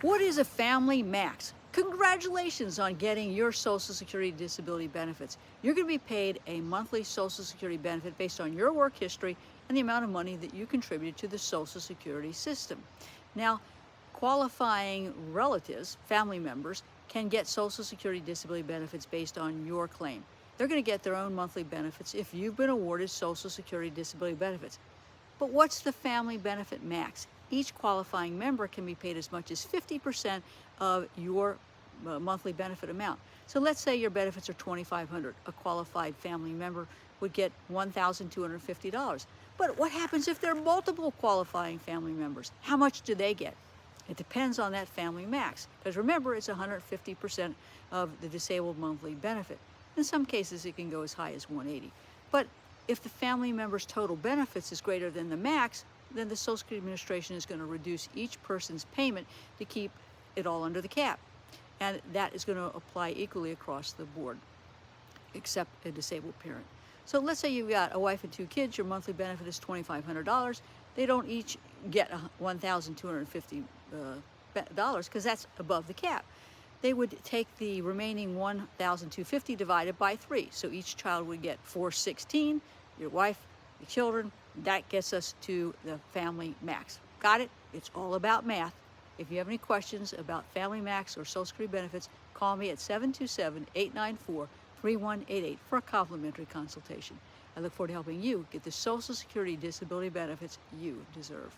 What is a family max? Congratulations on getting your Social Security disability benefits. You're going to be paid a monthly Social Security benefit based on your work history and the amount of money that you contributed to the Social Security system. Now, qualifying relatives, family members, can get Social Security disability benefits based on your claim. They're going to get their own monthly benefits if you've been awarded Social Security disability benefits. But what's the family benefit max? Each qualifying member can be paid as much as 50% of your monthly benefit amount. So let's say your benefits are $2,500. A qualified family member would get $1,250. But what happens if there are multiple qualifying family members? How much do they get? It depends on that family max. Because remember, it's 150% of the disabled monthly benefit. In some cases, it can go as high as 180. But if the family member's total benefits is greater than the max, then the Social Security Administration is going to reduce each person's payment to keep it all under the cap. And that is going to apply equally across the board, except a disabled parent. So let's say you've got a wife and 2 kids, your monthly benefit is $2,500. They don't each get $1,250 because that's above the cap. They would take the remaining $1,250 divided by 3. So each child would get $416, your wife, the children. That gets us to the family max. Got it? It's all about math. If you have any questions about family max or Social Security benefits, call me at 727-894-3188 for a complimentary consultation. I look forward to helping you get the Social Security disability benefits you deserve.